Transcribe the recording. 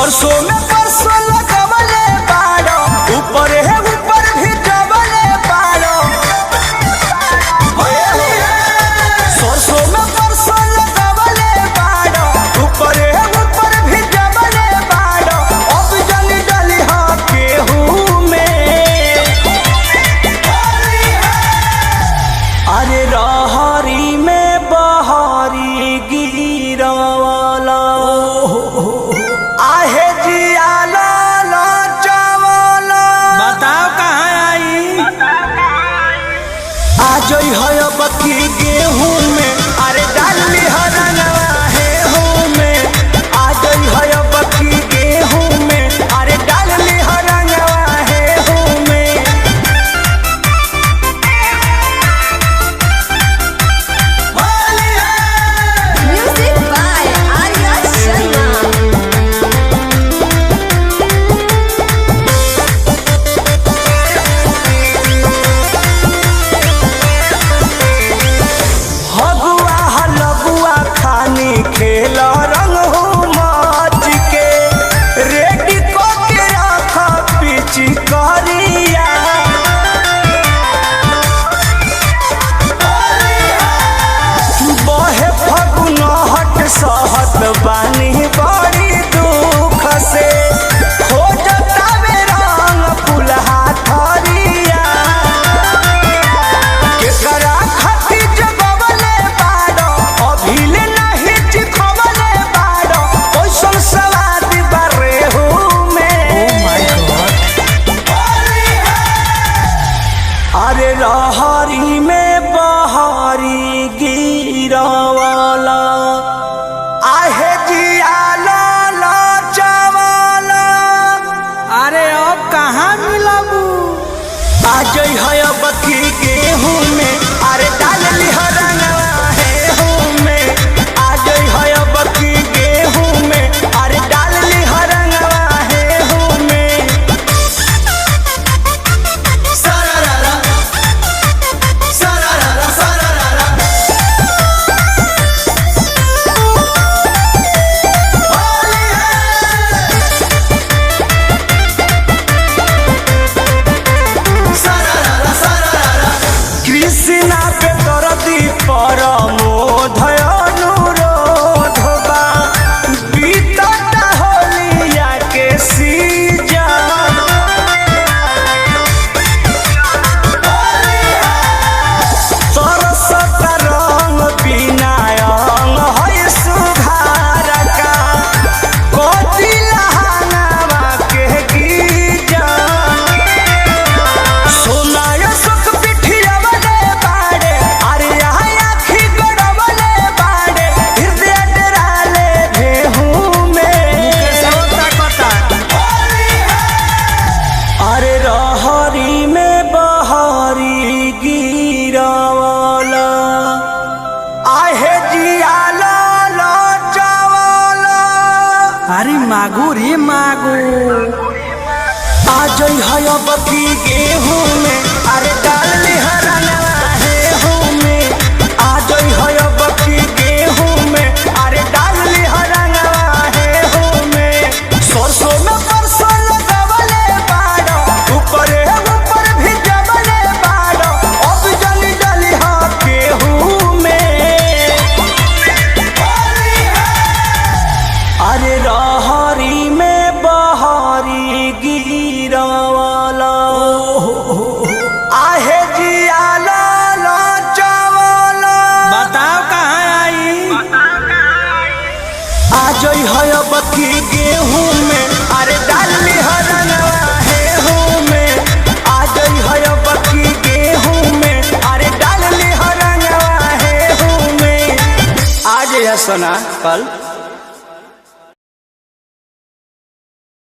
सरसों में परसों लगवले बाड़ो, ऊपर है ऊपर भी डबले बाड़ो। सरसों में परसों लगवले बाड़ो, ऊपर है ऊपर भी डबले बाड़ो। अब जनी डली हाँ केहू में, अरे रहरी में बहरी गिरवाला। आहे जिया लाला चावला, बताओ कहाँ आई? आज है बकी गेहूं में, अरे डाली हरनवा है हूँ में। आज है बकी गेहूं में, अरे डाली हरनवा है हूँ में। Music by Arya Sharma. हगुआ हलगुआ खानी खेल रंग हो मच के, रेडी को के रख पिची करिया। बहे फगुन हट सहत बानी बड़ी दुख से, खोजता में रंग फुलहा थरिया। केकरा खाती जगवले बाड़ो, अभिले नहीं चिखवले बाड़ो। ओइसन सवाद बारे हो में, अरे रहरी में बहरी गिरवाला। आहे जिया लाला चावला, अरे अब कहाँ मिलबू? आज है बकी गेहूं में, अरे डाली हरनवा है हूँ में। आज है बकी गेहूं में, अरे डाली हरनवा है हूँ में। सरारा सरारा सरारा होली है। कृष्णा पे दरदी पर मोधय अनुरोध बा, बीतता होलिया के सीजन। सरसत रंग बिना अंग है सुधार का, कोती लहानवा के गीजन। सोनाय सुख पिठिया बने बाड़े, अरे यहाँ आखी गड़बले बाड़े। हृदय डराले भेहूं में, अरे रहरी में बहरी गिरवाला। आहे जिया लाला चावला, अरे मागू रे मागू। आज है बकी गेहूं में, अरे डाली हरनवा है हूँ में। आज है बकी गेहूं में, अरे डाली हरनवा है हूँ में। सरसों में परसों लगवले बाड़ो, ऊपर है ऊपर भी डबले बाड़ो। अब जली डली हाँ गेहूं में, अरे रहरी में बहरी गिरवाला। आहे जिया लाला चावला, बताओ कहाँ आई? आज है बकी गेहूं में, अरे डाली हरनवा है हूँ में। आज है बकी गेहूं में, अरे डाली हरनवा है हूँ में। आज है सोना कल